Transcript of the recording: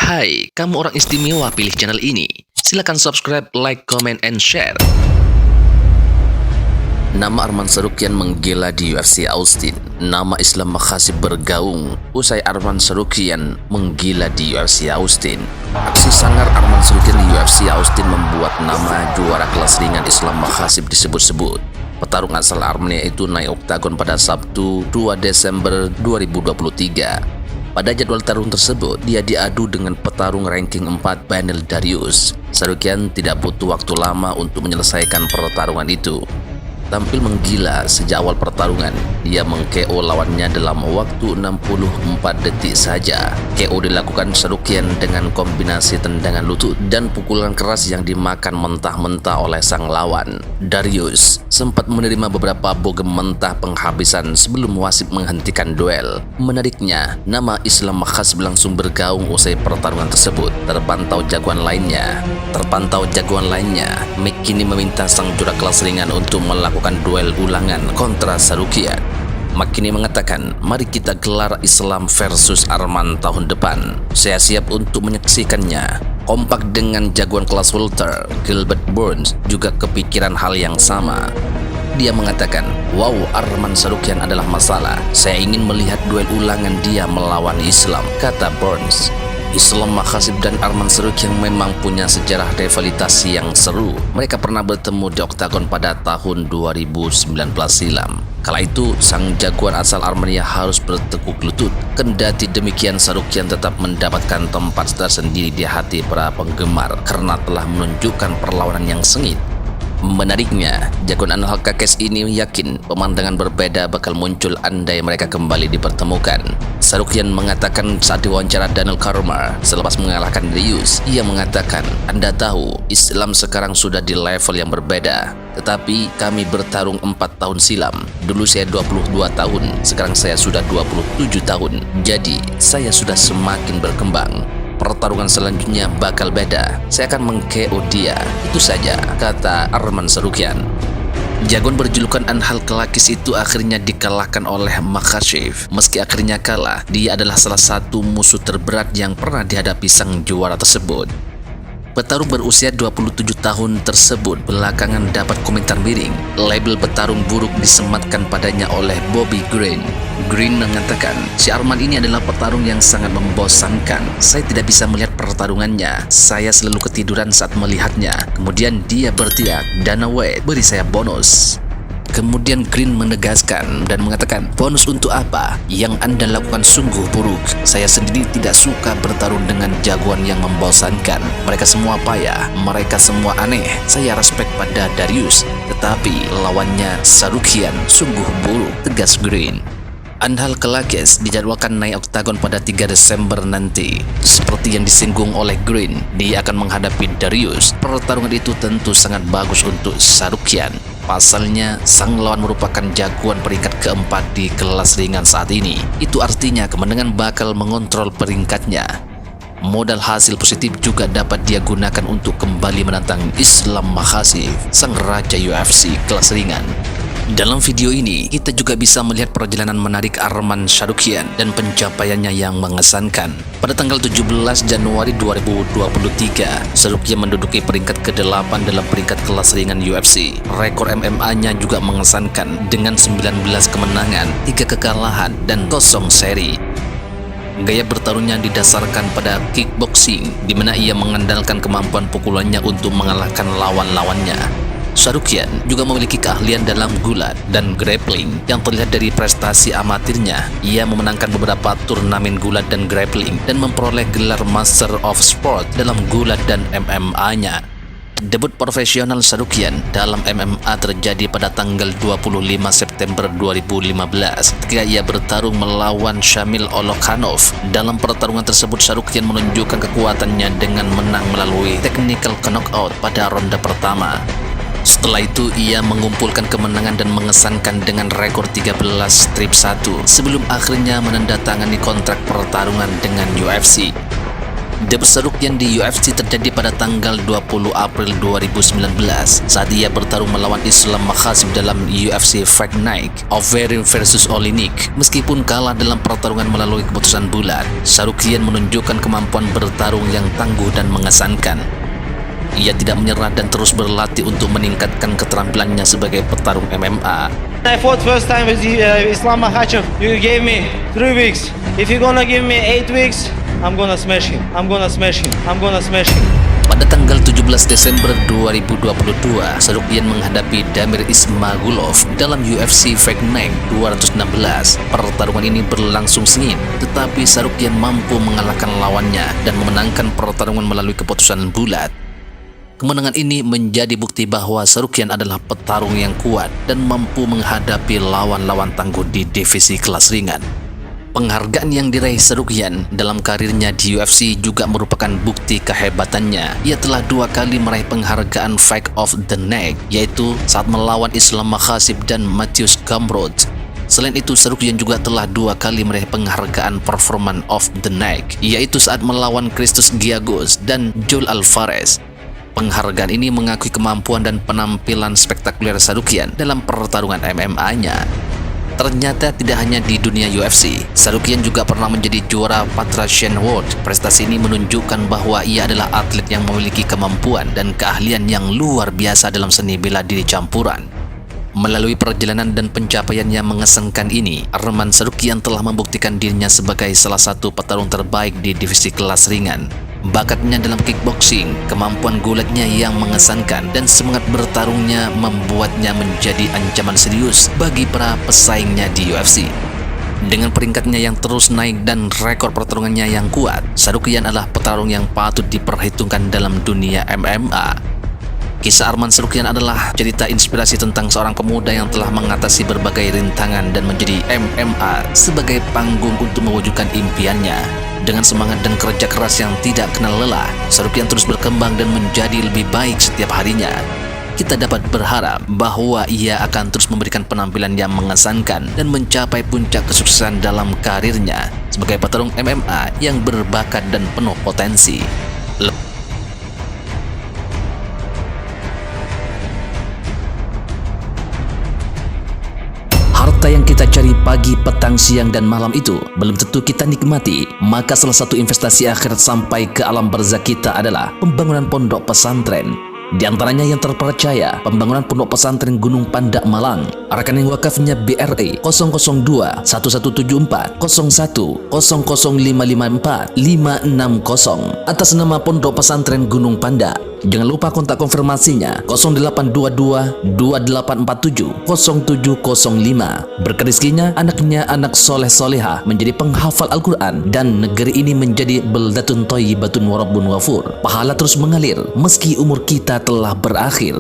Hai, kamu orang istimewa pilih channel ini. Silakan subscribe, like, comment, and share. Nama Arman Tsarukyan menggila di UFC Austin. Nama Islam Makhasyif bergaung usai Arman Tsarukyan menggila di UFC Austin. Aksi sangar Arman Tsarukyan di UFC Austin membuat nama juara kelas ringan Islam Makhasyif disebut-sebut. Petarung asal Armenia itu naik oktagon pada Sabtu 2 Desember 2023. Pada jadwal tarung tersebut, dia diadu dengan petarung ranking 4 Beneil Dariush. Tsarukyan tidak butuh waktu lama untuk menyelesaikan pertarungan itu. Tampil menggila sejak awal pertarungan, dia meng-KO lawannya dalam waktu 64 detik saja. KO dilakukan Tsarukyan dengan kombinasi tendangan lutut dan pukulan keras yang dimakan mentah-mentah oleh sang lawan. Dariush sempat menerima beberapa bogem mentah penghabisan sebelum wasit menghentikan duel. Menariknya, nama Islam Makhasyif langsung bergaung usai pertarungan tersebut. Terpantau jagoan lainnya, McKinney meminta sang juara kelas ringan untuk melakukan duel ulangan kontra Tsarukyan. McKinney mengatakan, "Mari kita gelar Islam versus Arman tahun depan. Saya siap untuk menyaksikannya." Kompak dengan jagoan kelas welter, Gilbert Burns juga kepikiran hal yang sama. Dia mengatakan, "Wow, Arman Tsarukyan adalah masalah. Saya ingin melihat duel ulangan dia melawan Islam," kata Burns. Islam Makhasyif dan Arman Tsarukyan memang punya sejarah rivalitas yang seru. Mereka pernah bertemu di oktagon pada tahun 2019 silam. Kala itu, sang jagoan asal Armenia harus bertekuk lutut. Kendati demikian, Tsarukyan tetap mendapatkan tempat tersendiri di hati para penggemar karena telah menunjukkan perlawanan yang sengit. Menariknya, jagoan Anhal Kakes ini yakin pemandangan berbeda bakal muncul andai mereka kembali dipertemukan. Tsarukyan mengatakan saat diwawancara Daniel Cormier selepas mengalahkan Dariush, ia mengatakan, "Anda tahu, Islam sekarang sudah di level yang berbeda. Tetapi kami bertarung 4 tahun silam. Dulu saya 22 tahun, sekarang saya sudah 27 tahun. Jadi, saya sudah semakin berkembang. Pertarungan selanjutnya bakal beda. Saya akan meng-KO dia. Itu saja," kata Arman Tsarukyan. Jagoan berjulukan Anhal Kakes itu akhirnya dikalahkan oleh Makhasyif. Meski akhirnya kalah, dia adalah salah satu musuh terberat yang pernah dihadapi sang juara tersebut. Petarung berusia 27 tahun tersebut belakangan dapat komentar miring. Label petarung buruk disematkan padanya oleh Bobby Green. Green mengatakan, "Si Arman ini adalah petarung yang sangat membosankan. Saya tidak bisa melihat pertarungannya. Saya selalu ketiduran saat melihatnya." Kemudian dia berteriak, "Dana White, beri saya bonus." Kemudian Green menegaskan dan mengatakan, "Bonus untuk apa? Yang Anda lakukan sungguh buruk. Saya sendiri tidak suka bertarung dengan jagoan yang membosankan. Mereka semua payah, mereka semua aneh. Saya respect pada Dariush, tetapi lawannya Tsarukyan sungguh buruk," tegas Green. Anhal Kakes dijadwalkan naik oktagon pada 3 Desember nanti. Seperti yang disinggung oleh Green, dia akan menghadapi Dariush. Pertarungan itu tentu sangat bagus untuk Tsarukyan. Pasalnya, sang lawan merupakan jagoan peringkat keempat di kelas ringan saat ini. Itu artinya kemenangan bakal mengontrol peringkatnya. Modal hasil positif juga dapat dia gunakan untuk kembali menantang Islam Makhasyif, sang raja UFC kelas ringan. Dalam video ini, kita juga bisa melihat perjalanan menarik Arman Tsarukyan dan pencapaiannya yang mengesankan. Pada tanggal 17 Januari 2023, Tsarukyan menduduki peringkat ke-8 dalam peringkat kelas ringan UFC. Rekor MMA-nya juga mengesankan dengan 19 kemenangan, 3 kekalahan, dan 0 seri. Gaya bertarungnya didasarkan pada kickboxing, di mana ia mengandalkan kemampuan pukulannya untuk mengalahkan lawan-lawannya. Tsarukyan juga memiliki keahlian dalam gulat dan grappling yang terlihat dari prestasi amatirnya. Ia memenangkan beberapa turnamen gulat dan grappling dan memperoleh gelar Master of Sport dalam gulat dan MMA-nya. Debut profesional Tsarukyan dalam MMA terjadi pada tanggal 25 September 2015 ketika ia bertarung melawan Shamil Olokhanov. Dalam pertarungan tersebut, Tsarukyan menunjukkan kekuatannya dengan menang melalui technical knockout pada ronde pertama. Setelah itu, ia mengumpulkan kemenangan dan mengesankan dengan rekor 13-1 sebelum akhirnya menandatangani kontrak pertarungan dengan UFC. Debut Sarukian di UFC terjadi pada tanggal 20 April 2019 saat ia bertarung melawan Islam Makhachev dalam UFC Fight Night Overeem versus Oleinik. Meskipun kalah dalam pertarungan melalui keputusan bulat, Sarukian menunjukkan kemampuan bertarung yang tangguh dan mengesankan. Ia tidak menyerah dan terus berlatih untuk meningkatkan keterampilannya sebagai petarung MMA. I fought first time with Islam Makhachev. You gave me 3 weeks. If you're gonna give me 8 weeks, I'm gonna smash him. I'm gonna smash him. I'm gonna smash him. Pada tanggal 17 Desember 2022, Sarukian menghadapi Damir Ismagulov dalam UFC Fight Night 216. Pertarungan ini berlangsung sengit, tetapi Sarukian mampu mengalahkan lawannya dan memenangkan pertarungan melalui keputusan bulat. Kemenangan ini menjadi bukti bahwa Sarukian adalah petarung yang kuat dan mampu menghadapi lawan-lawan tangguh di divisi kelas ringan. Penghargaan yang diraih Sarukian dalam karirnya di UFC juga merupakan bukti kehebatannya. Ia telah 2 kali meraih penghargaan Fight of the Night, yaitu saat melawan Islam Makhachev dan Mateusz Gamrot. Selain itu, Sarukian juga telah 2 kali meraih penghargaan Performance of the Night, yaitu saat melawan Christos Giagos dan Joel Alvarez. Penghargaan ini mengakui kemampuan dan penampilan spektakuler Sarukian dalam pertarungan MMA-nya. Ternyata tidak hanya di dunia UFC, Sarukian juga pernah menjadi juara Patrician World. Prestasi ini menunjukkan bahwa ia adalah atlet yang memiliki kemampuan dan keahlian yang luar biasa dalam seni bela diri campuran. Melalui perjalanan dan pencapaian yang mengesankan ini, Arman Sarukian telah membuktikan dirinya sebagai salah satu petarung terbaik di divisi kelas ringan. Bakatnya dalam kickboxing, kemampuan gulatnya yang mengesankan, dan semangat bertarungnya membuatnya menjadi ancaman serius bagi para pesaingnya di UFC. Dengan peringkatnya yang terus naik dan rekor pertarungannya yang kuat, Sarukian adalah petarung yang patut diperhitungkan dalam dunia MMA. Kisah Arman Sarukian adalah cerita inspirasi tentang seorang pemuda yang telah mengatasi berbagai rintangan dan menjadi MMA sebagai panggung untuk mewujudkan impiannya. Dengan semangat dan kerja keras yang tidak kenal lelah, Sarukian terus berkembang dan menjadi lebih baik setiap harinya. Kita dapat berharap bahwa ia akan terus memberikan penampilan yang mengesankan dan mencapai puncak kesuksesan dalam karirnya sebagai petarung MMA yang berbakat dan penuh potensi. Harta yang kita cari pagi, petang, siang, dan malam itu belum tentu kita nikmati. Maka salah satu investasi akhirat sampai ke alam barzakh kita adalah pembangunan pondok pesantren. Di antaranya yang terpercaya, pembangunan pondok pesantren Gunung Pandak Malang. Rekening wakafnya BRI 002 1174 01 00554 560 atas nama Pondok Pesantren Gunung Pandak. Jangan lupa kontak konfirmasinya 0822 2847 0705. Berkah rezekinya, anaknya anak soleh soleha menjadi penghafal Al-Quran dan negeri ini menjadi beldatun thayyibatun wa rabbun ghafur. Pahala terus mengalir meski umur kita telah berakhir.